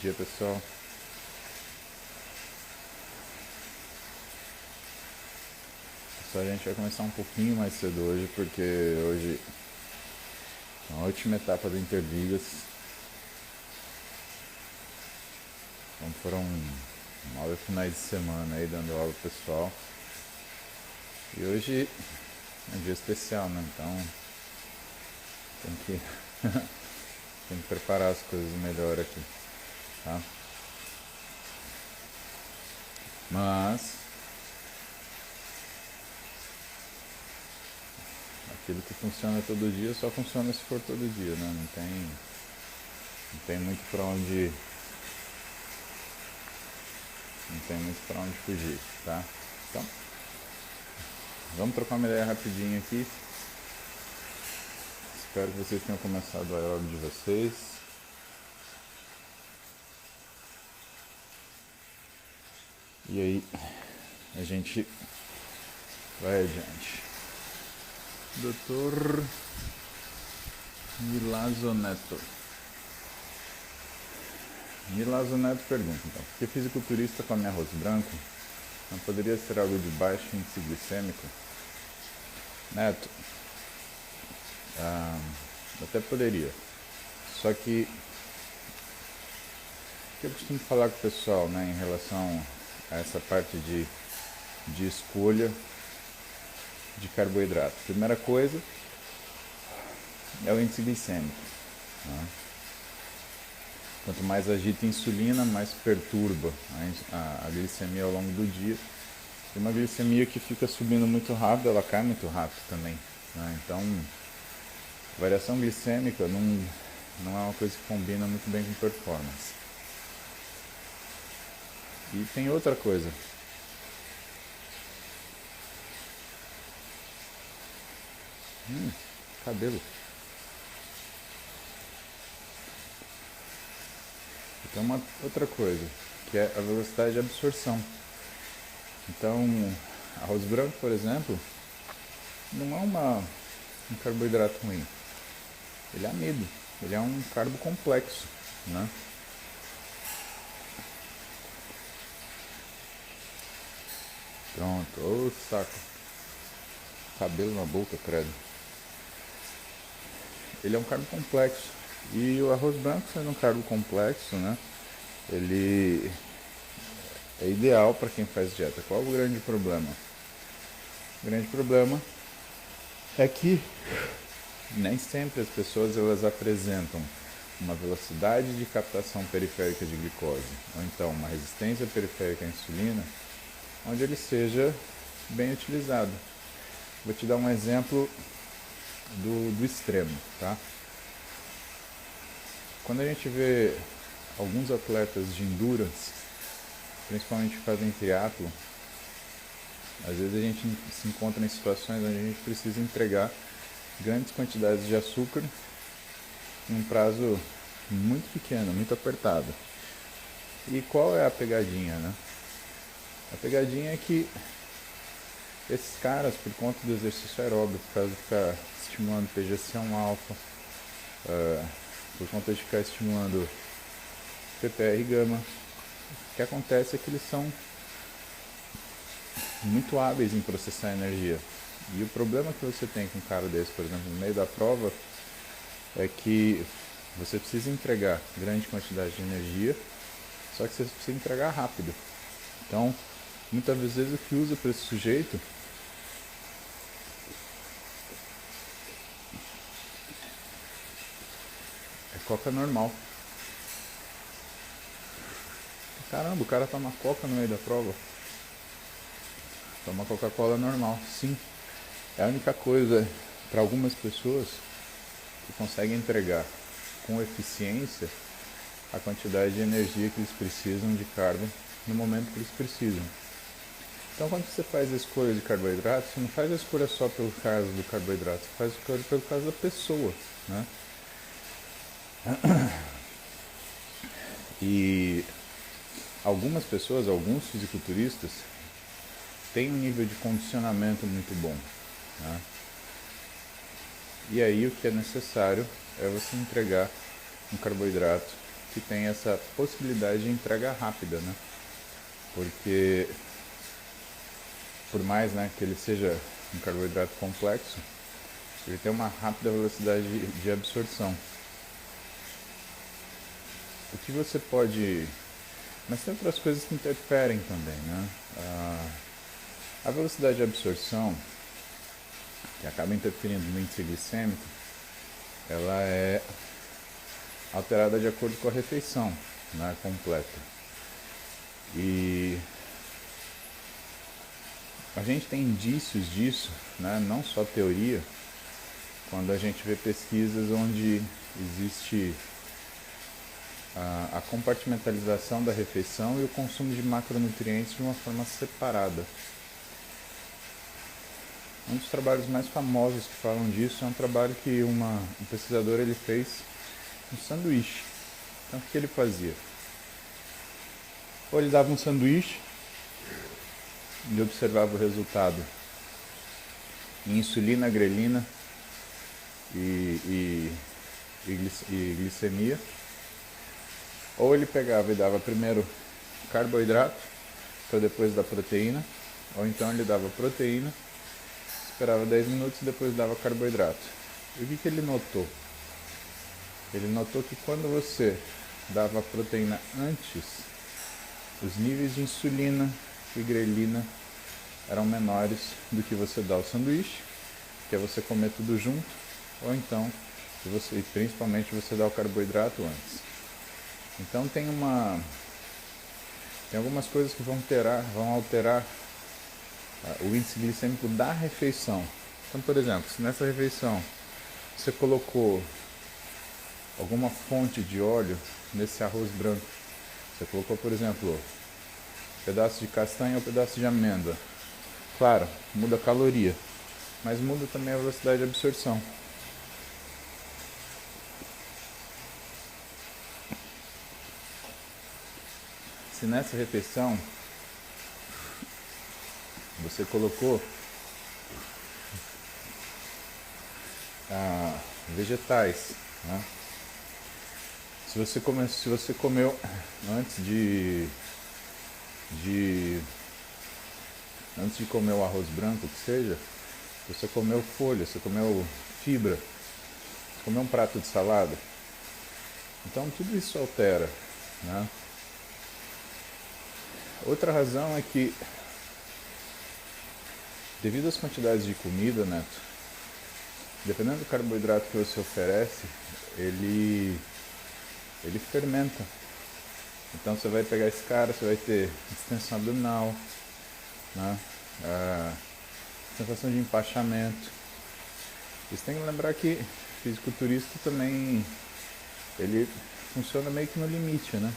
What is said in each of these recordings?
Dia, pessoal. Pessoal, a gente vai começar um pouquinho mais cedo hoje, porque hoje é a última etapa do Interligas. Então foram 9 finais de semana aí dando aula pro pessoal. E hoje é um dia especial, né? Então tem que, tem que preparar as coisas melhor aqui, tá? Mas aquilo que funciona todo dia só funciona se for todo dia, né? Não tem muito pra onde. Não tem muito pra onde fugir, tá? Então, vamos trocar uma ideia rapidinho aqui. Espero que vocês tenham começado a aula de vocês. E aí, a gente vai adiante. Doutor Milazzo Neto. Milazzo Neto pergunta, então, por que fisiculturista come arroz branco? Não poderia ser algo de baixo índice glicêmico? Neto, até poderia. Só que o que eu costumo falar com o pessoal, né, em relação a essa parte de escolha de carboidrato. Primeira coisa é o índice glicêmico. Né? Quanto mais agita a insulina, mais perturba a glicemia ao longo do dia. E uma glicemia que fica subindo muito rápido, ela cai muito rápido também. Né? Então, variação glicêmica não é uma coisa que combina muito bem com performance. E tem outra coisa. Cabelo. E tem uma outra coisa, que é a velocidade de absorção. Então, arroz branco, por exemplo, não é um carboidrato ruim. Ele é amido, ele é um carbo complexo, né? Pronto, ô saco. Cabelo na boca, credo. Ele é um carbo complexo. E o arroz branco, sendo um carbo complexo, né? Ele é ideal para quem faz dieta. Qual o grande problema? O grande problema é que nem sempre as pessoas elas apresentam uma velocidade de captação periférica de glicose, ou então uma resistência periférica à insulina, onde ele seja bem utilizado. Vou te dar um exemplo do extremo, tá? Quando a gente vê alguns atletas de endurance, principalmente que fazem triatlo, às vezes a gente se encontra em situações onde a gente precisa entregar grandes quantidades de açúcar em um prazo muito pequeno, muito apertado. E qual é a pegadinha, né? A pegadinha é que esses caras, por conta do exercício aeróbico, por causa de ficar estimulando PGC1 alfa, por conta de ficar estimulando PPR gama, o que acontece é que eles são muito hábeis em processar energia. E o problema que você tem com um cara desse, por exemplo, no meio da prova, é que você precisa entregar grande quantidade de energia, só que você precisa entregar rápido. Então, muitas vezes o que usa para esse sujeito é coca normal. Caramba, o cara toma coca no meio da prova. Toma Coca-Cola normal, sim. É a única coisa para algumas pessoas que conseguem entregar com eficiência a quantidade de energia que eles precisam de carbo no momento que eles precisam. Então, quando você faz a escolha de carboidrato, você não faz a escolha só pelo caso do carboidrato, você faz a escolha pelo caso da pessoa, né? E algumas pessoas, alguns fisiculturistas, têm um nível de condicionamento muito bom, né? E aí o que é necessário é você entregar um carboidrato que tem essa possibilidade de entrega rápida, né? Porque por mais, né, que ele seja um carboidrato complexo, ele tem uma rápida velocidade de absorção. O que você pode... Mas tem outras coisas que interferem também, né? A velocidade de absorção, que acaba interferindo no índice glicêmico, ela é alterada de acordo com a refeição, né, completa. E a gente tem indícios disso, né, não só teoria, quando a gente vê pesquisas onde existe a compartimentalização da refeição e o consumo de macronutrientes de uma forma separada. Um dos trabalhos mais famosos que falam disso é um trabalho que um pesquisador ele fez um sanduíche. Então o que ele fazia? Ou ele dava um sanduíche e observava o resultado em insulina, grelina e glicemia. Ou ele pegava e dava primeiro carboidrato para depois dar proteína, ou então ele dava proteína, esperava 10 minutos e depois dava carboidrato. E o que ele notou? Ele notou que quando você dava a proteína antes, os níveis de insulina e grelina eram menores do que você dá o sanduíche, que é você comer tudo junto, ou então, principalmente você dá o carboidrato antes. Então tem algumas coisas que vão alterar o índice glicêmico da refeição. Então, por exemplo, se nessa refeição você colocou alguma fonte de óleo nesse arroz branco, você colocou, por exemplo, um pedaço de castanha ou um pedaço de amêndoa, claro, muda a caloria, mas muda também a velocidade de absorção. Se nessa refeição você colocou vegetais, né? Se você comeu antes de comer o arroz branco, que seja, você comeu folha, você comeu fibra, você comeu um prato de salada, então tudo isso altera, né? Outra razão é que, devido às quantidades de comida, Neto, dependendo do carboidrato que você oferece, ele fermenta. Então você vai pegar esse cara, você vai ter distensão abdominal, né? Sensação de empachamento. Você tem que lembrar que fisiculturista também ele funciona meio que no limite, né?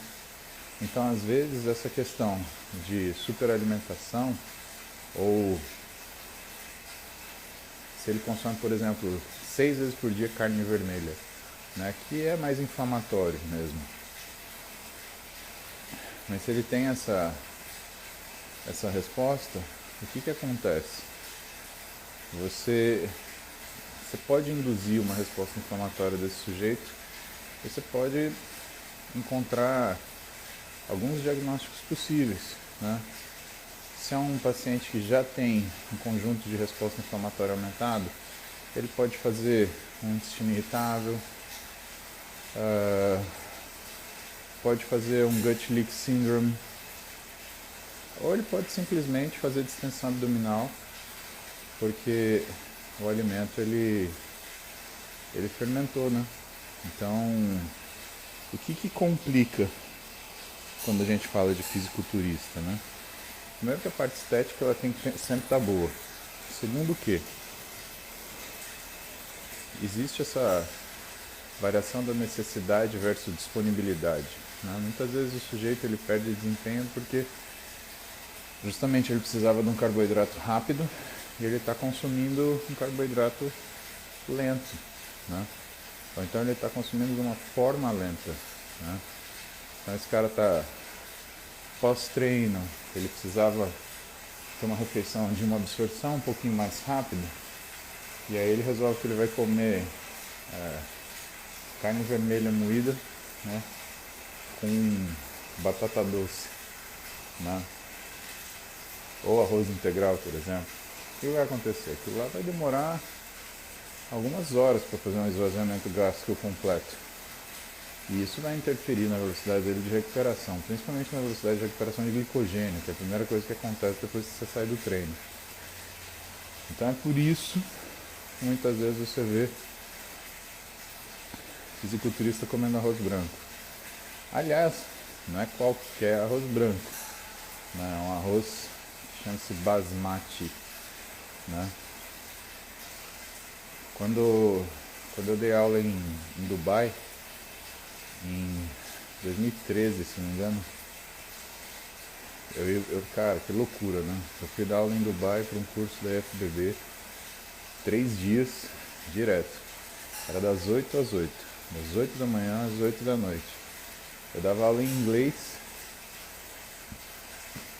Então, às vezes, essa questão de superalimentação, ou se ele consome, por exemplo, 6 vezes por dia carne vermelha, né, que é mais inflamatório mesmo. Mas se ele tem essa resposta, o que acontece? Você pode induzir uma resposta inflamatória desse sujeito, você pode encontrar alguns diagnósticos possíveis, né? Se é um paciente que já tem um conjunto de resposta inflamatória aumentado, ele pode fazer um intestino irritável, pode fazer um gut leak syndrome, ou ele pode simplesmente fazer distensão abdominal, porque o alimento ele fermentou, né? Então, o que complica quando a gente fala de fisiculturista, né? Primeiro que a parte estética ela tem que sempre estar boa. Segundo o que? Existe essa variação da necessidade versus disponibilidade, né? Muitas vezes o sujeito ele perde desempenho porque justamente ele precisava de um carboidrato rápido e ele está consumindo um carboidrato lento, né? Ou então ele está consumindo de uma forma lenta, né? Então esse cara está pós-treino, ele precisava ter uma refeição de uma absorção um pouquinho mais rápida, e aí ele resolve que ele vai comer carne vermelha moída, né? com batata doce, né? Ou arroz integral, por exemplo, o que vai acontecer? Aquilo lá vai demorar algumas horas para fazer um esvaziamento gástrico completo. E isso vai interferir na velocidade dele de recuperação, principalmente na velocidade de recuperação de glicogênio, que é a primeira coisa que acontece depois que você sai do treino. Então é por isso que muitas vezes você vê fisiculturista comendo arroz branco. Aliás, não é qualquer arroz branco, né? É um arroz que chama-se basmati, né? Quando eu dei aula em Dubai, em 2013, se não me engano, cara, que loucura, né? Eu fui dar aula em Dubai para um curso da FBB, 3 dias direto. Era das 8 às 8, das 8 da manhã às 8 da noite. Eu dava aula em inglês,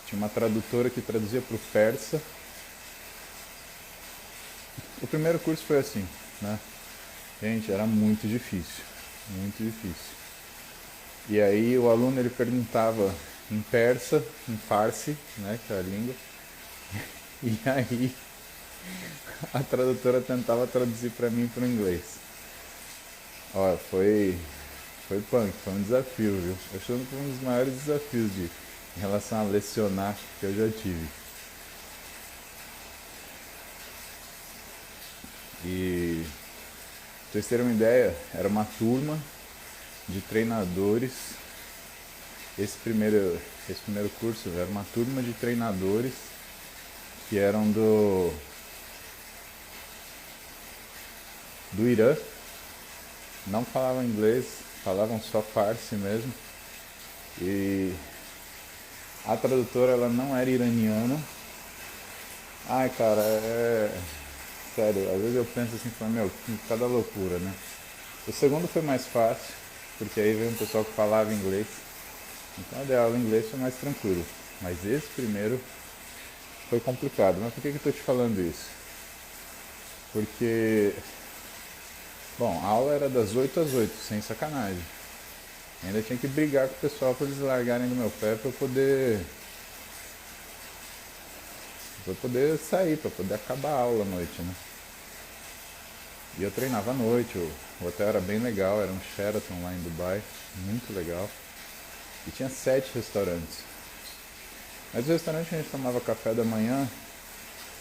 tinha uma tradutora que traduzia para o persa. O primeiro curso foi assim, né? Gente, era muito difícil, muito difícil. E aí o aluno ele perguntava em persa, em farsi, né, que é a língua, e aí a tradutora tentava traduzir para mim para o inglês. Olha, foi punk, foi um desafio, viu? Eu acho que foi um dos maiores desafios em relação a lecionar que eu já tive. E pra vocês terem uma ideia, era uma turma de treinadores. Esse primeiro curso era uma turma de treinadores que eram do Irã, não falavam inglês, falavam só farsi mesmo. E a tradutora ela não era iraniana. Ai, cara, sério, às vezes eu penso assim, meu, cada loucura, né? O segundo foi mais fácil, porque aí veio um pessoal que falava inglês. Então a de aula em inglês foi mais tranquilo. Mas esse primeiro foi complicado. Mas por que eu estou te falando isso? Porque, bom, a aula era das 8 às 8, sem sacanagem. Ainda tinha que brigar com o pessoal para eles largarem do meu pé para eu poder sair, para poder acabar a aula à noite, né? E eu treinava à noite, o hotel era bem legal, era um Sheraton lá em Dubai, muito legal. E tinha 7 restaurantes. Mas o restaurante que a gente tomava café da manhã,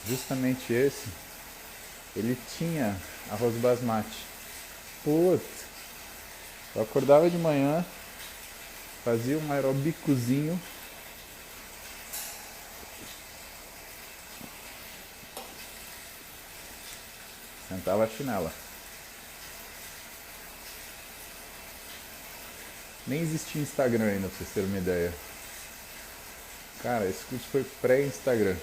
justamente esse, ele tinha arroz basmati. Putz, eu acordava de manhã, fazia um aeróbicozinho, sentava a chinela. Nem existia Instagram ainda, pra vocês terem uma ideia. Cara, esse curso foi pré-Instagram.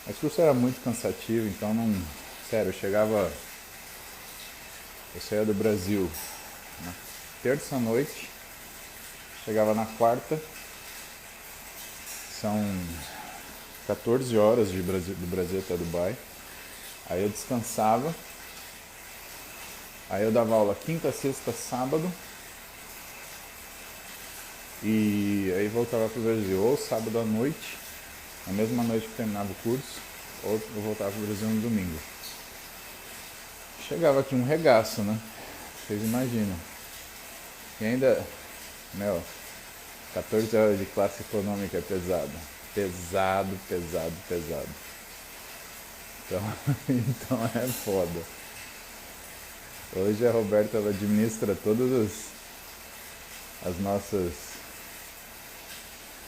Esse curso era muito cansativo, então não... Sério, eu saía do Brasil na terça-noite, chegava na quarta, são 14 horas do Brasil até Dubai. Aí eu descansava, aí eu dava aula quinta, sexta, sábado, e aí voltava para o Brasil ou sábado à noite, na mesma noite que terminava o curso, ou eu voltava para o Brasil no domingo. Chegava aqui um regaço, né? Vocês imaginam. E ainda, 14 horas de classe econômica é pesado. Pesado. Então é foda. Hoje a Roberta ela administra todas as nossas...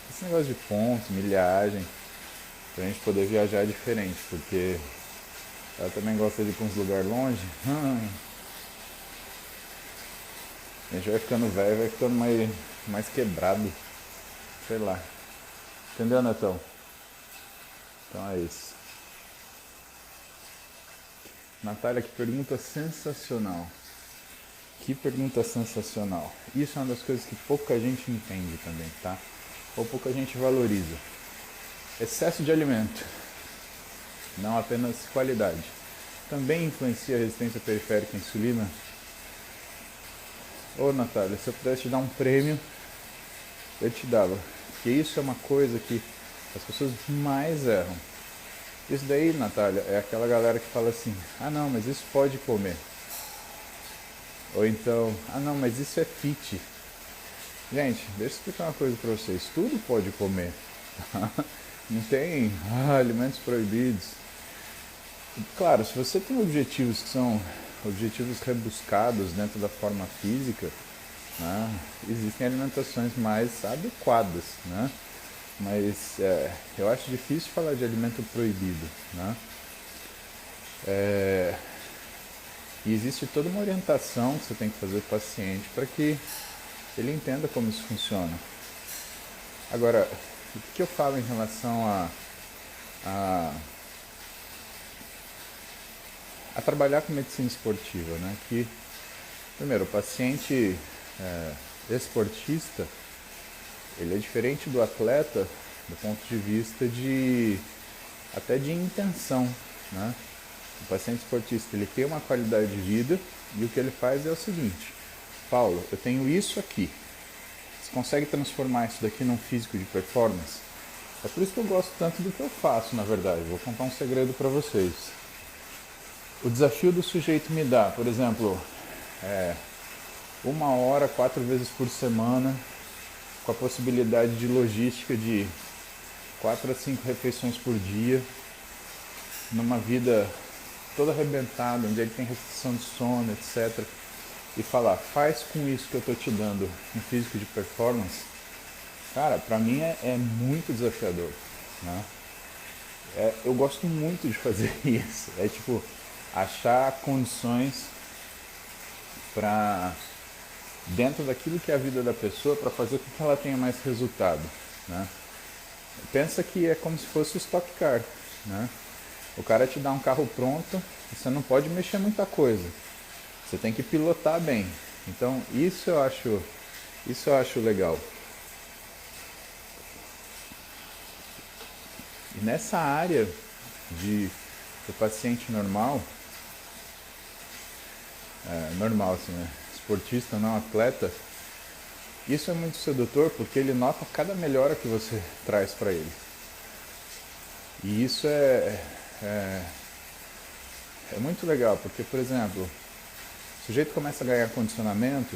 Esse negócio de pontos, milhagem, pra gente poder viajar diferente, porque ela também gosta de ir pra uns lugares longe. A gente vai ficando velho, vai ficando mais quebrado. Sei lá. Entendeu, Netão? Então é isso. Natália, que pergunta sensacional. Que pergunta sensacional. Isso é uma das coisas que pouca gente entende também, tá? Ou pouca gente valoriza. Excesso de alimento, não apenas qualidade, também influencia a resistência periférica à insulina? Ô Natália, se eu pudesse te dar um prêmio, eu te dava. Porque isso é uma coisa que as pessoas mais erram. Isso daí, Natália, é aquela galera que fala assim, ah não, mas isso pode comer. Ou então, ah não, mas isso é fit. Gente, deixa eu explicar uma coisa pra vocês, tudo pode comer. Não tem alimentos proibidos. Claro, se você tem objetivos que são objetivos rebuscados dentro da forma física, né, existem alimentações mais adequadas, né? Mas eu acho difícil falar de alimento proibido, né? E existe toda uma orientação que você tem que fazer para o paciente para que ele entenda como isso funciona. Agora, o que eu falo em relação a, a trabalhar com medicina esportiva, né? Que, primeiro, o paciente esportista, ele é diferente do atleta do ponto de vista de até de intenção, né? O paciente esportista, ele tem uma qualidade de vida e o que ele faz é o seguinte: Paulo, eu tenho isso aqui, você consegue transformar isso daqui num físico de performance? É por isso que eu gosto tanto do que eu faço, na verdade. Vou contar um segredo para vocês. O desafio do sujeito me dá, por exemplo, 1 hora, 4 vezes por semana, com a possibilidade de logística de 4 a 5 refeições por dia, numa vida toda arrebentada, onde ele tem restrição de sono, etc. E falar, faz com isso que eu estou te dando um físico de performance, cara, pra mim é muito desafiador, né? Eu gosto muito de fazer isso. É tipo, achar condições para dentro daquilo que é a vida da pessoa para fazer com que ela tenha mais resultado, né? Pensa que é como se fosse o Stock Car, né? O cara te dá um carro pronto e você não pode mexer muita coisa. Você tem que pilotar bem. Então isso eu acho legal. E nessa área do paciente normal, normal assim, né? Esportista, não atleta, isso é muito sedutor porque ele nota cada melhora que você traz para ele. E isso é muito legal, porque, por exemplo, o sujeito começa a ganhar condicionamento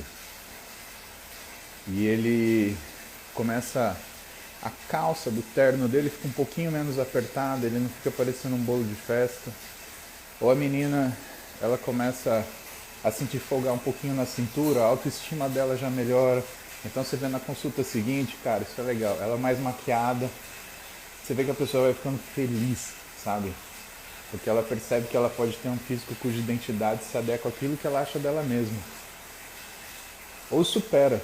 e ele começa, a calça do terno dele fica um pouquinho menos apertada, ele não fica parecendo um bolo de festa. Ou a menina, ela começa a sentir folgar um pouquinho na cintura, a autoestima dela já melhora. Então você vê na consulta seguinte, cara, isso é legal, ela mais maquiada, você vê que a pessoa vai ficando feliz, sabe? Porque ela percebe que ela pode ter um físico cuja identidade se adequa àquilo que ela acha dela mesma. Ou supera.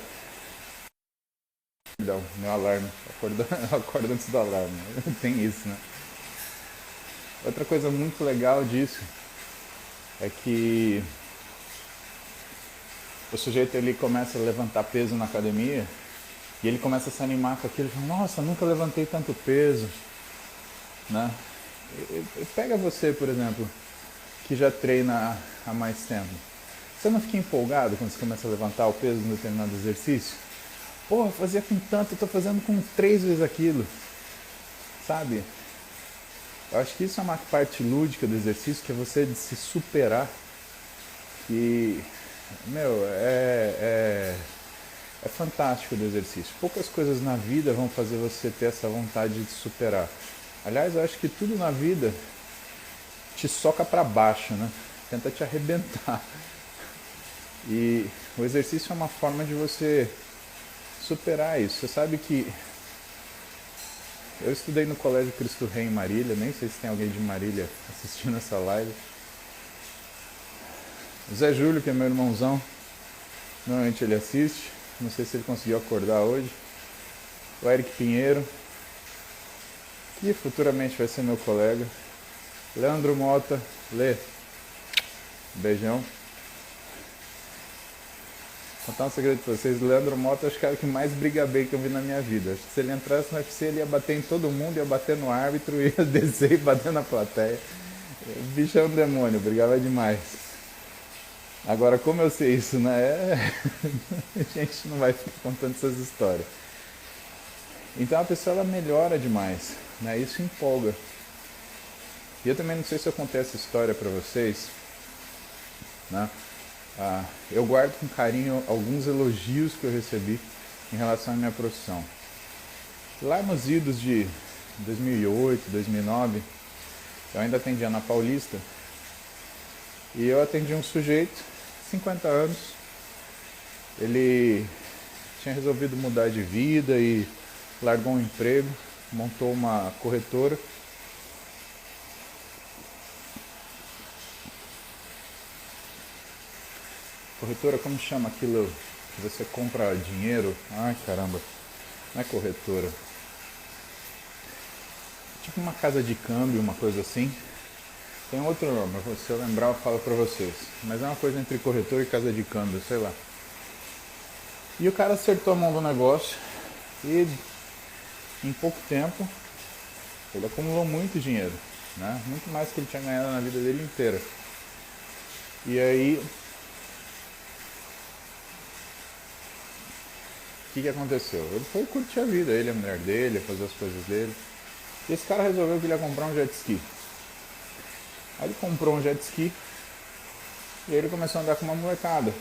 Perdão, meu alarme. Acorda antes do alarme. Tem isso, né? Outra coisa muito legal disso é que o sujeito ele começa a levantar peso na academia e ele começa a se animar com aquilo. Nossa, nunca levantei tanto peso, né? Pega você, por exemplo, que já treina há mais tempo. Você não fica empolgado quando você começa a levantar o peso em determinado exercício? Porra, fazia com tanto, eu tô fazendo com 3 vezes aquilo. Sabe? Eu acho que isso é uma parte lúdica do exercício, que é você de se superar. E, meu, é fantástico do exercício. Poucas coisas na vida vão fazer você ter essa vontade de se superar. Aliás, eu acho que tudo na vida te soca para baixo, né? Tenta te arrebentar. E o exercício é uma forma de você superar isso. Você sabe que eu estudei no Colégio Cristo Rei em Marília, nem sei se tem alguém de Marília assistindo essa live. O Zé Júlio, que é meu irmãozão, normalmente ele assiste, não sei se ele conseguiu acordar hoje. O Eric Pinheiro, que futuramente vai ser meu colega. Leandro Mota, Lê, beijão. Vou contar um segredo pra vocês, o Leandro Mota acho que é o que mais briga bem que eu vi na minha vida. Acho que se ele entrasse no UFC ele ia bater em todo mundo, ia bater no árbitro, ia descer e bater na plateia. O bicho é um demônio, brigava demais. Agora, como eu sei isso, né? A gente não vai ficar contando essas histórias. Então a pessoa ela melhora demais, né? Isso empolga. E eu também não sei se eu contei essa história para vocês, né? Eu guardo com carinho alguns elogios que eu recebi em relação à minha profissão. Lá nos idos de 2008, 2009, eu ainda atendia na Paulista e eu atendi um sujeito, 50 anos, ele tinha resolvido mudar de vida e largou um emprego, montou uma corretora. Corretora, como chama aquilo que você compra dinheiro? Ai, caramba, não é corretora. Tipo uma casa de câmbio, uma coisa assim. Tem outro nome, se eu lembrar eu falo pra vocês. Mas é uma coisa entre corretora e casa de câmbio, sei lá. E o cara acertou a mão do negócio e em pouco tempo ele acumulou muito dinheiro, né? Muito mais que ele tinha ganhado na vida dele inteira. E aí, o que aconteceu? Ele foi curtir a vida, ele, a mulher dele, fazer as coisas dele. E esse cara resolveu que ele ia comprar um jet ski. Aí ele comprou um jet ski e aí ele começou a andar com uma molecada.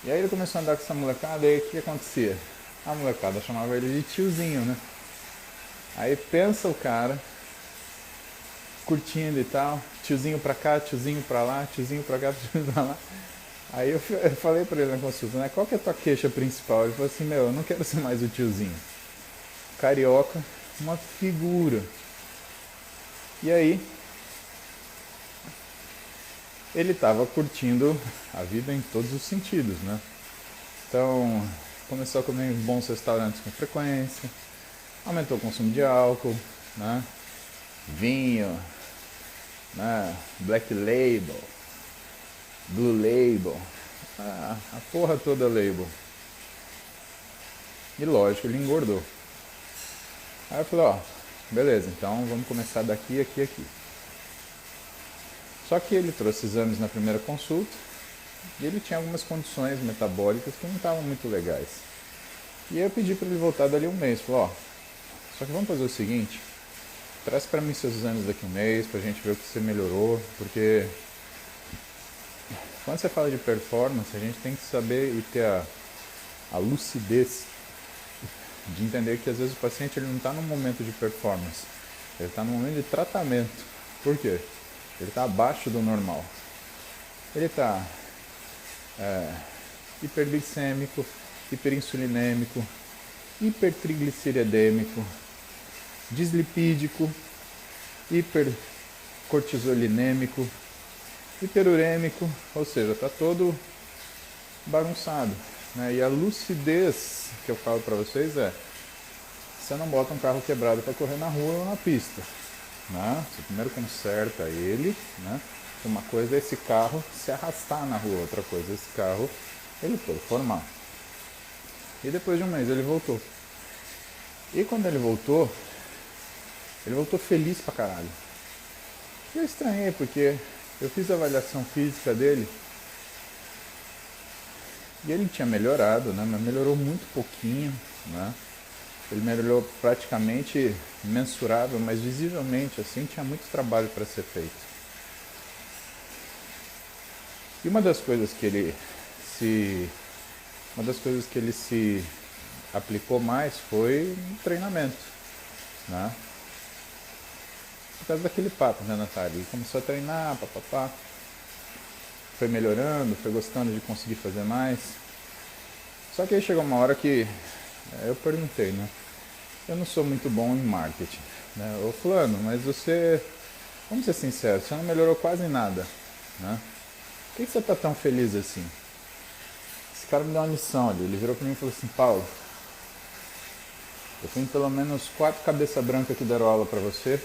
E aí ele começou a andar com essa molecada e aí o que acontecia? A molecada chamava ele de tiozinho, né? Aí pensa o cara curtindo e tal, tiozinho pra cá, tiozinho pra lá, tiozinho pra cá, tiozinho pra lá. Aí eu falei pra ele na consulta, né? Qual que é a tua queixa principal? Ele falou assim, eu não quero ser mais o tiozinho. Carioca, uma figura. E aí, ele estava curtindo a vida em todos os sentidos, né? Então, começou a comer em bons restaurantes com frequência, aumentou o consumo de álcool, né? Vinho, né? Black Label, Blue Label, a porra toda label. E lógico, ele engordou. Aí eu falei, beleza, então vamos começar daqui, aqui, aqui. Só que ele trouxe exames na primeira consulta e ele tinha algumas condições metabólicas que não estavam muito legais. E eu pedi para ele voltar dali um mês. Falei, só que vamos fazer o seguinte, traz para mim seus exames daqui um mês pra gente ver o que você melhorou, porque quando você fala de performance, a gente tem que saber e ter a lucidez de entender que às vezes o paciente ele não está num momento de performance, ele está num momento de tratamento. Por quê? Ele está abaixo do normal. Ele está hiperglicêmico, hiperinsulinêmico, hipertrigliceridêmico, dislipídico, hipercortisolinêmico, hiperurêmico, ou seja, está todo bagunçado. Né? E a lucidez que eu falo para vocês é, você não bota um carro quebrado para correr na rua ou na pista. Né? Você primeiro conserta ele, né? Uma coisa é esse carro se arrastar na rua, outra coisa é esse carro ele performar. E depois de um mês ele voltou. E quando ele voltou feliz pra caralho. E eu estranhei porque eu fiz a avaliação física dele e ele tinha melhorado, né? Mas melhorou muito pouquinho, né? Ele melhorou praticamente mensurável, mas visivelmente assim tinha muito trabalho para ser feito. E uma das coisas que ele se aplicou mais foi no treinamento, né? Por causa daquele papo, né, Natália? Ele começou a treinar, papapá, foi melhorando, foi gostando de conseguir fazer mais. Só que aí chegou uma hora que eu perguntei, né? Eu não sou muito bom em marketing, né? Ô fulano, mas você, vamos ser sinceros, você não melhorou quase nada, né? Por que você tá tão feliz assim? Esse cara me deu uma lição ali, ele virou pra mim e falou assim, Paulo, eu tenho pelo menos 4 cabeça branca que deram aula pra você,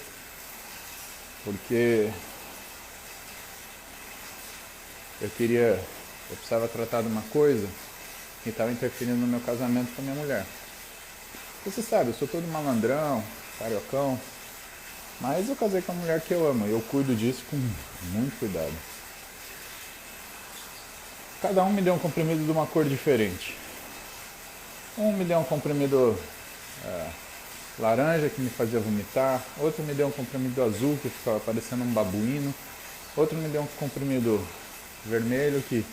porque eu precisava tratar de uma coisa que estava interferindo no meu casamento com a minha mulher. Você sabe, eu sou todo malandrão, cariocão, mas eu casei com a mulher que eu amo e eu cuido disso com muito cuidado. Cada um me deu um comprimido de uma cor diferente. Um me deu um comprimido laranja que me fazia vomitar, outro me deu um comprimido azul que ficava parecendo um babuíno, outro me deu um comprimido vermelho que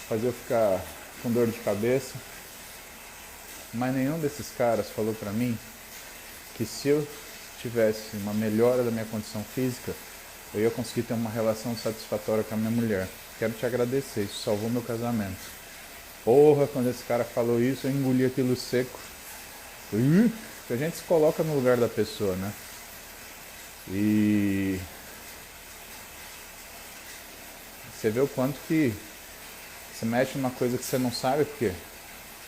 fazia eu ficar com dor de cabeça. Mas nenhum desses caras falou pra mim que se eu tivesse uma melhora da minha condição física, eu ia conseguir ter uma relação satisfatória com a minha mulher. Quero te agradecer, isso salvou meu casamento. Porra, quando esse cara falou isso, eu engoli aquilo seco. Porque a gente se coloca no lugar da pessoa, né? E você vê o quanto que você mexe numa coisa que você não sabe, porque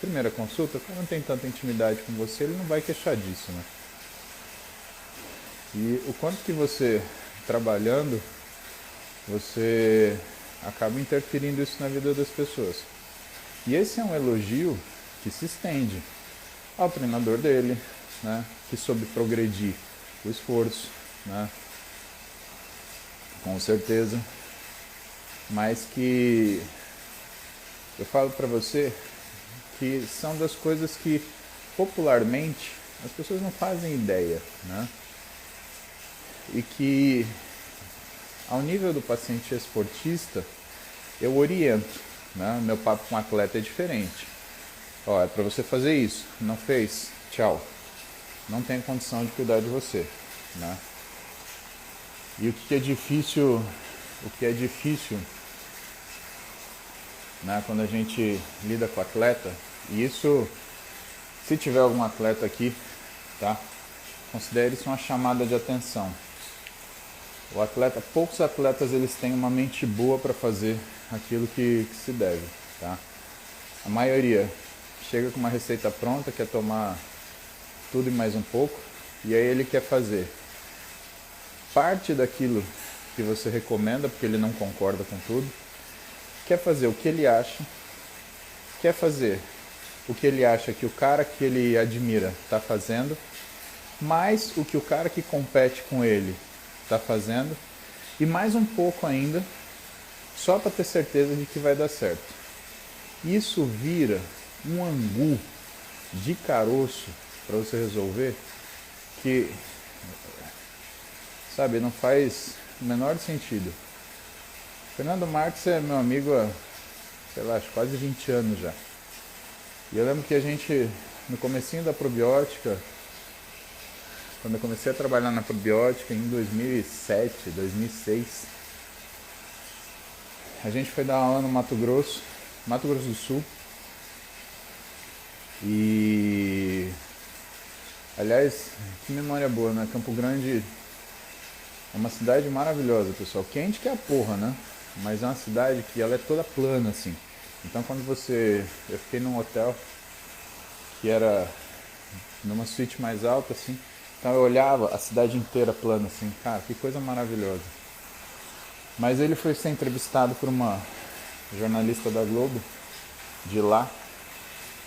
primeira consulta, o cara não tem tanta intimidade com você, ele não vai queixar disso, né? E o quanto que você, trabalhando, você acaba interferindo isso na vida das pessoas. E esse é um elogio que se estende ao treinador dele, né? Que soube progredir o esforço, né? Com certeza. Mas que eu falo pra você que são das coisas que popularmente as pessoas não fazem ideia, né? E que ao nível do paciente esportista eu oriento, né? Meu papo com o atleta é diferente. Ó, é para você fazer isso, não fez? Tchau. Não tem condição de cuidar de você, né? E o que é difícil, né, quando a gente lida com atleta, e isso, se tiver algum atleta aqui, tá? Considere isso uma chamada de atenção. O atleta, poucos atletas eles têm uma mente boa para fazer aquilo que se deve, tá? A maioria chega com uma receita pronta, quer tomar tudo e mais um pouco, e aí ele quer fazer parte daquilo que você recomenda, porque ele não concorda com tudo, quer fazer o que ele acha, quer fazer o que ele acha que o cara que ele admira está fazendo, mais o que o cara que compete com ele está fazendo, e mais um pouco ainda, só para ter certeza de que vai dar certo. Isso vira um angu de caroço para você resolver que, sabe, não faz o menor sentido. Fernando Marques é meu amigo há, sei lá, acho quase 20 anos já. E eu lembro que a gente, no comecinho da probiótica, quando eu comecei a trabalhar na probiótica em 2007, 2006, a gente foi dar aula no Mato Grosso do Sul. E, aliás, que memória boa, né? Campo Grande é uma cidade maravilhosa, pessoal. Quente que é a porra, né? Mas é uma cidade que ela é toda plana, assim. Então quando eu fiquei num hotel que era numa suíte mais alta, assim. Então eu olhava a cidade inteira plana, assim. Cara, que coisa maravilhosa. Mas ele foi ser entrevistado por uma jornalista da Globo, de lá.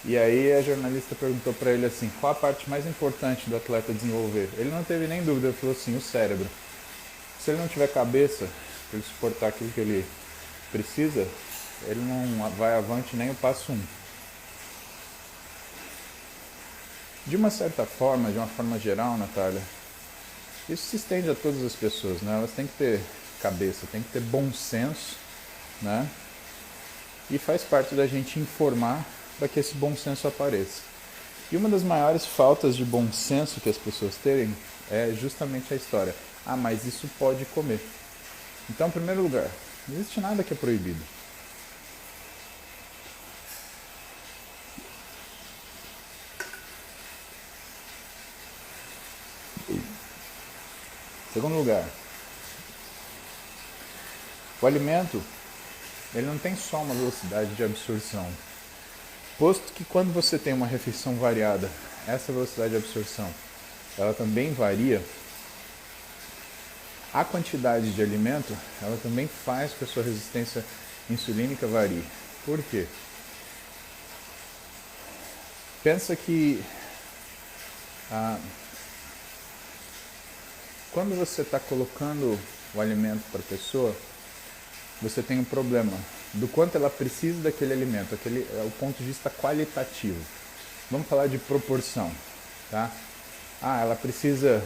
E aí a jornalista perguntou pra ele assim, qual a parte mais importante do atleta desenvolver? Ele não teve nem dúvida, ele falou assim, o cérebro. Se ele não tiver cabeça para ele suportar aquilo que ele precisa, ele não vai avante nem o passo 1. De uma certa forma, de uma forma geral, Natália, isso se estende a todas as pessoas, né? Elas têm que ter cabeça, têm que ter bom senso, né? E faz parte da gente informar para que esse bom senso apareça. E uma das maiores faltas de bom senso que as pessoas terem é justamente a história. Ah, mas isso pode comer. Então, em primeiro lugar, não existe nada que é proibido. Segundo lugar, o alimento, ele não tem só uma velocidade de absorção. Posto que quando você tem uma refeição variada, essa velocidade de absorção, ela também varia, a quantidade de alimento, ela também faz com que a sua resistência insulínica varie. Por quê? Pensa que quando você está colocando o alimento para a pessoa, você tem um problema do quanto ela precisa daquele alimento, aquele é o ponto de vista qualitativo. Vamos falar de proporção, tá? Ela precisa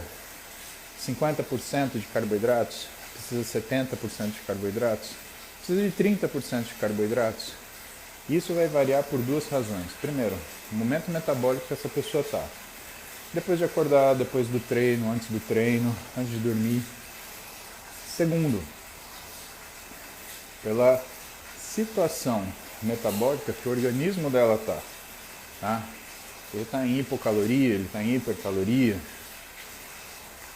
50% de carboidratos, precisa 70% de carboidratos, precisa de 30% de carboidratos. Isso vai variar por duas razões. Primeiro, o momento metabólico que essa pessoa está. Depois de acordar, depois do treino, antes do treino, antes de dormir. Segundo, pela situação metabólica que o organismo dela está. Tá? Ele está em hipocaloria, ele está em hipercaloria.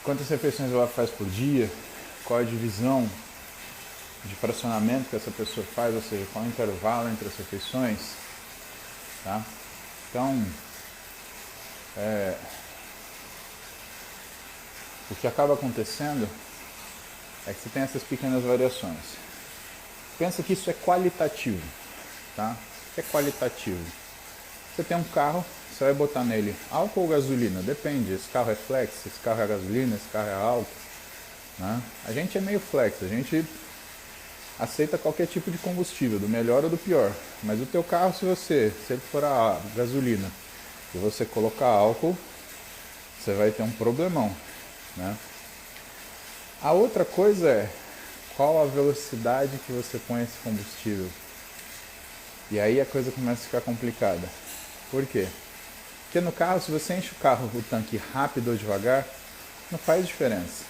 Quantas refeições ela faz por dia? Qual a divisão de fracionamento que essa pessoa faz, ou seja, qual o intervalo entre as refeições? Tá? Então, o que acaba acontecendo é que você tem essas pequenas variações. Pensa que isso é qualitativo, tá? É qualitativo. Você tem um carro, você vai botar nele álcool ou gasolina? Depende, esse carro é flex, esse carro é gasolina, esse carro é álcool. Né? A gente é meio flex, a gente aceita qualquer tipo de combustível, do melhor ou do pior. Mas o teu carro, se ele for a gasolina e você colocar álcool, você vai ter um problemão. Né? A outra coisa é qual a velocidade que você põe esse combustível. E aí a coisa começa a ficar complicada. Por quê? Porque no carro, se você enche o tanque rápido ou devagar, não faz diferença.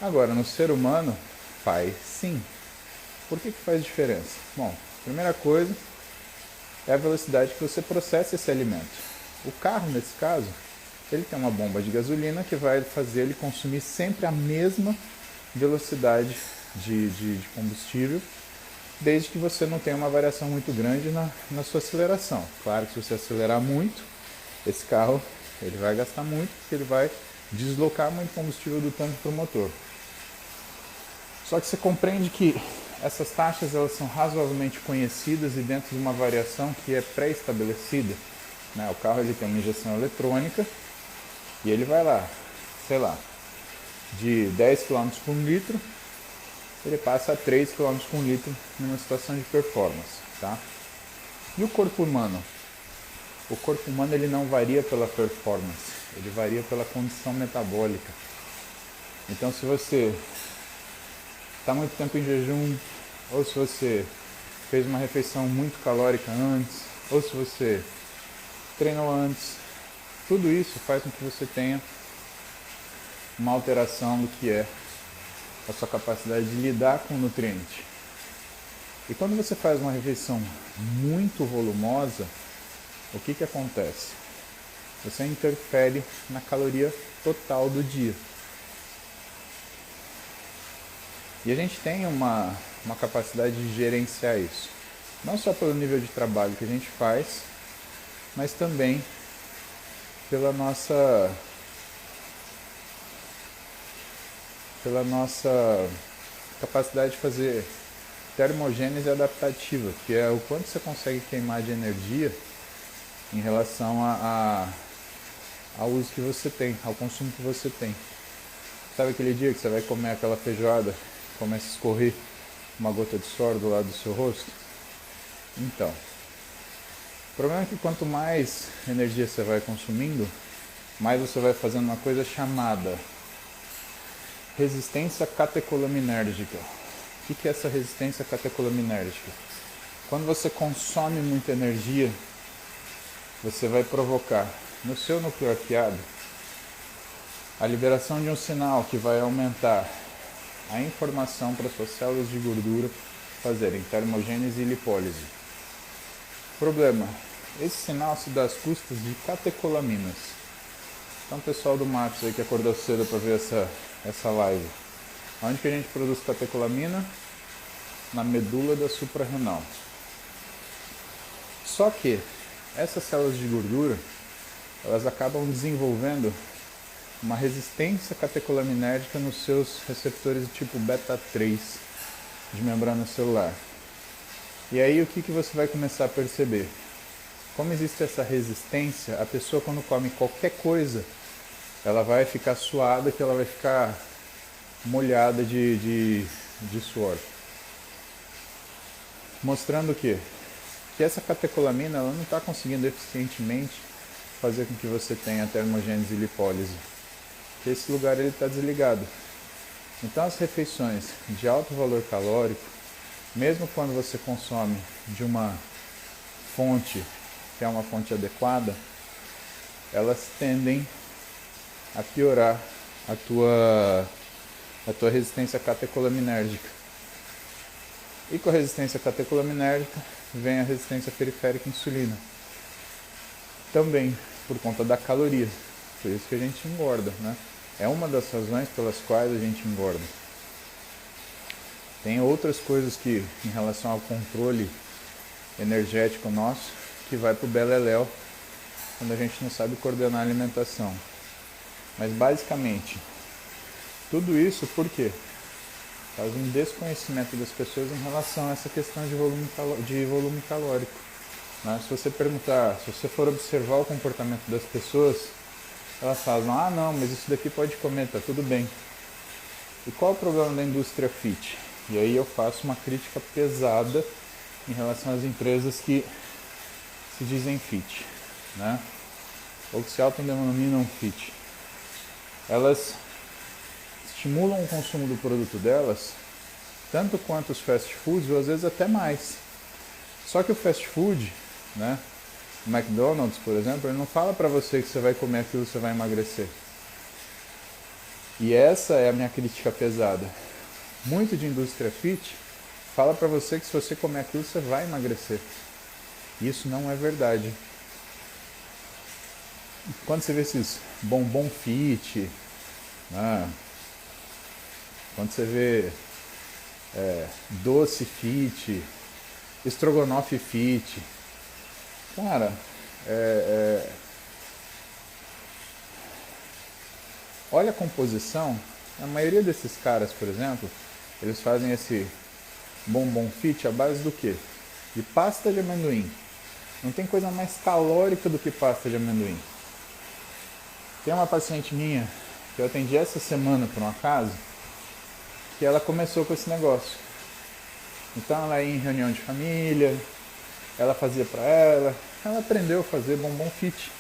Agora, no ser humano, faz sim. Por que faz diferença? Bom, primeira coisa é a velocidade que você processa esse alimento. O carro, nesse caso, ele tem uma bomba de gasolina que vai fazer ele consumir sempre a mesma velocidade de combustível, desde que você não tenha uma variação muito grande na sua aceleração. Claro que se você acelerar muito, esse carro ele vai gastar muito, porque ele vai deslocar muito combustível do tanque para o motor. Só que você compreende que essas taxas elas são razoavelmente conhecidas e dentro de uma variação que é pré-estabelecida. Né? O carro ele tem uma injeção eletrônica e ele vai lá, sei lá, de 10 km por litro, ele passa a 3 km por litro numa situação de performance. Tá? E o corpo humano? O corpo humano ele não varia pela performance, ele varia pela condição metabólica. Então se você está muito tempo em jejum, ou se você fez uma refeição muito calórica antes, ou se você treinou antes, tudo isso faz com que você tenha uma alteração do que é a sua capacidade de lidar com o nutriente. E quando você faz uma refeição muito volumosa, o que acontece? Você interfere na caloria total do dia. E a gente tem uma capacidade de gerenciar isso. Não só pelo nível de trabalho que a gente faz, mas também pela nossa capacidade de fazer termogênese adaptativa, que é o quanto você consegue queimar de energia em relação ao uso que você tem, ao consumo que você tem. Sabe aquele dia que você vai comer aquela feijoada, começa a escorrer uma gota de suor do lado do seu rosto? Então, o problema é que quanto mais energia você vai consumindo, mais você vai fazendo uma coisa chamada resistência catecolaminérgica. O que é essa resistência catecolaminérgica? Quando você consome muita energia, você vai provocar no seu núcleo arqueado a liberação de um sinal que vai aumentar a informação para suas células de gordura fazerem termogênese e lipólise. Problema, esse sinal se dá às custas de catecolaminas. Então pessoal do Maps aí que acordou cedo para ver essa live, onde que a gente produz catecolamina? Na medula da suprarrenal. Só que essas células de gordura, elas acabam desenvolvendo uma resistência catecolaminérgica nos seus receptores de tipo beta 3 de membrana celular. E aí o que você vai começar a perceber? Como existe essa resistência, a pessoa quando come qualquer coisa, ela vai ficar suada, que ela vai ficar molhada de suor. Mostrando o quê? Que essa catecolamina ela não está conseguindo eficientemente fazer com que você tenha termogênese e lipólise? Porque esse lugar ele está desligado. Então as refeições de alto valor calórico, mesmo quando você consome de uma fonte que é uma fonte adequada, elas tendem a piorar a tua resistência catecolamínérgica. E com a resistência catecolamínérgica vem a resistência periférica à insulina. Também por conta da caloria. Por isso que a gente engorda, né? É uma das razões pelas quais a gente engorda. Tem outras coisas que, em relação ao controle energético nosso, que vai pro beleléu quando a gente não sabe coordenar a alimentação. Mas basicamente, tudo isso por quê? Faz um desconhecimento das pessoas em relação a essa questão de volume calórico. Né? Se você perguntar, se você for observar o comportamento das pessoas, elas falam, ah não, mas isso daqui pode comer, tá tudo bem. E qual é o problema da indústria fit? E aí eu faço uma crítica pesada em relação às empresas que se dizem fit, né? Ou que se autodenominam fit. Elas estimulam o consumo do produto delas, tanto quanto os fast foods, ou às vezes até mais. Só que o fast food, né, o McDonald's, por exemplo, ele não fala para você que você vai comer aquilo e você vai emagrecer. E essa é a minha crítica pesada. Muito de indústria fit fala para você que se você comer aquilo você vai emagrecer. Isso não é verdade. Quando você vê esses bombom fit, né, quando você vê doce fit, estrogonofe fit, cara, olha a composição. A maioria desses caras, por exemplo, eles fazem esse bombom fit à base do quê? De pasta de amendoim. Não tem coisa mais calórica do que pasta de amendoim. Tem uma paciente minha que eu atendi essa semana por um acaso, que ela começou com esse negócio. Então ela ia em reunião de família, ela fazia pra ela aprendeu a fazer bombom fit.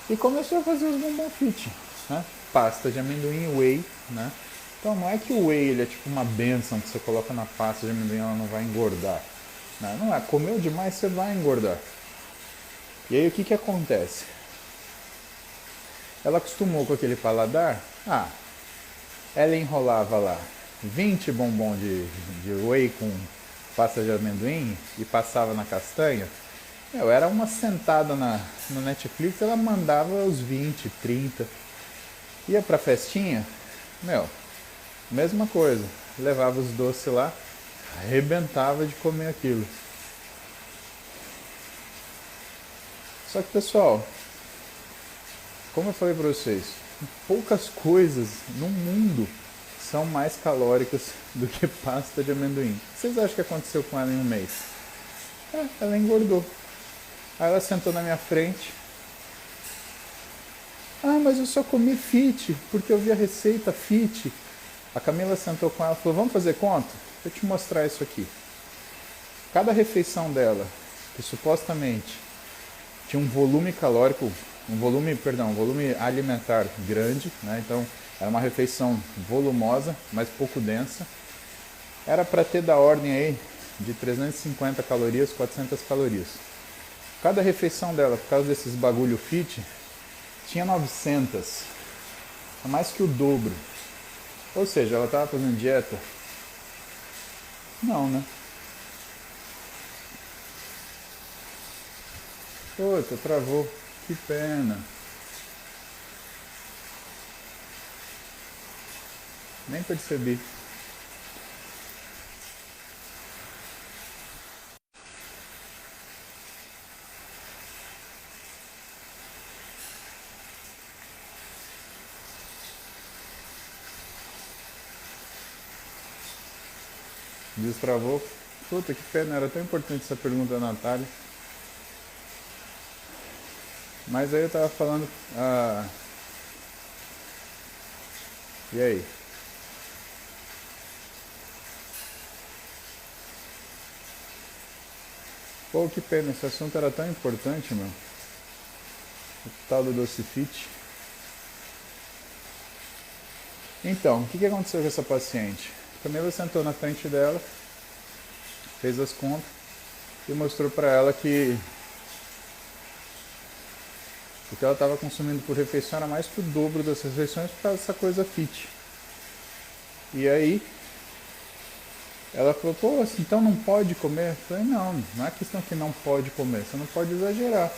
E começou a fazer os bombom fit, né? Pasta de amendoim, whey, né? Então não é que o whey ele é tipo uma bênção que você coloca na pasta de amendoim e ela não vai engordar. Não é, comeu demais você vai engordar. E aí o que acontece? Ela acostumou com aquele paladar, ela enrolava lá 20 bombom de whey com pasta de amendoim e passava na castanha. Era uma sentada no Netflix, ela mandava os 20, 30. Ia pra festinha, mesma coisa. Levava os doces lá, arrebentava de comer aquilo. Só que, pessoal, como eu falei pra vocês, poucas coisas no mundo são mais calóricas do que pasta de amendoim. O que vocês acham que aconteceu com ela em um mês? Ela engordou. Aí ela sentou na minha frente. Mas eu só comi fit, porque eu vi a receita fit. A Camila sentou com ela e falou, vamos fazer conta? Deixa eu te mostrar isso aqui. Cada refeição dela, que supostamente tinha um volume calórico, um volume alimentar grande, né? Então era uma refeição volumosa, mas pouco densa. Era para ter da ordem aí de 350 calorias, 400 calorias. Cada refeição dela, por causa desses bagulho fit, tinha 900. É mais que o dobro. Ou seja, ela estava fazendo dieta? Não, né? Puta, travou. Que pena. Nem percebi. Destravou. Puta, que pena. Era tão importante essa pergunta da Natália. Mas aí eu tava falando... E aí? Pô, que pena. Esse assunto era tão importante, meu. o tal do Docifit. Então, o que aconteceu com essa paciente? A Camila sentou na frente dela, fez as contas e mostrou para ela que o que ela estava consumindo por refeição era mais que o dobro das refeições por causa dessa coisa fit. E aí ela falou, pô, então não pode comer? Eu falei, não é questão que não pode comer, você não pode exagerar.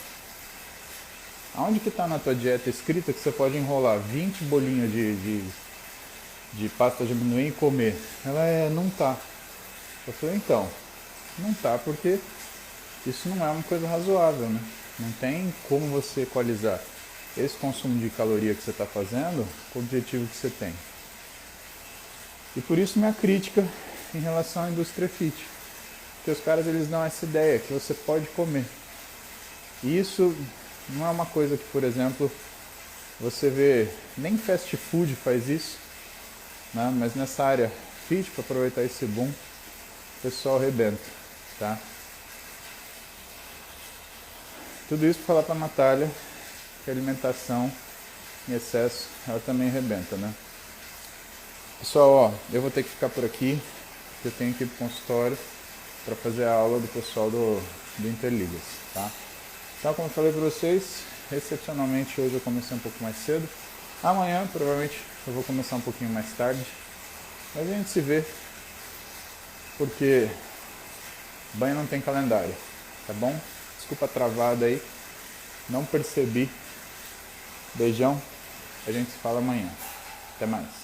Aonde que está na tua dieta escrita que você pode enrolar 20 bolinhos de pasta de amendoim e comer? Ela não tá. Eu falei, então, não tá porque isso não é uma coisa razoável, né? Não tem como você equalizar esse consumo de caloria que você está fazendo com o objetivo que você tem. E por isso minha crítica em relação à indústria fit. Porque os caras eles dão essa ideia que você pode comer. E isso não é uma coisa que, por exemplo, você vê, nem fast food faz isso, né? Mas nessa área fit, para aproveitar esse boom, o pessoal arrebenta, tá? Tudo isso para falar para a Natália que a alimentação em excesso, ela também arrebenta, né? Pessoal, ó, eu vou ter que ficar por aqui, porque eu tenho que ir para o consultório para fazer a aula do pessoal do Interligas, tá? Então, como eu falei para vocês, excepcionalmente hoje eu comecei um pouco mais cedo. Amanhã, provavelmente, eu vou começar um pouquinho mais tarde. Mas a gente se vê, porque banho não tem calendário, tá bom? Desculpa a travada aí, não percebi. Beijão, a gente se fala amanhã. Até mais.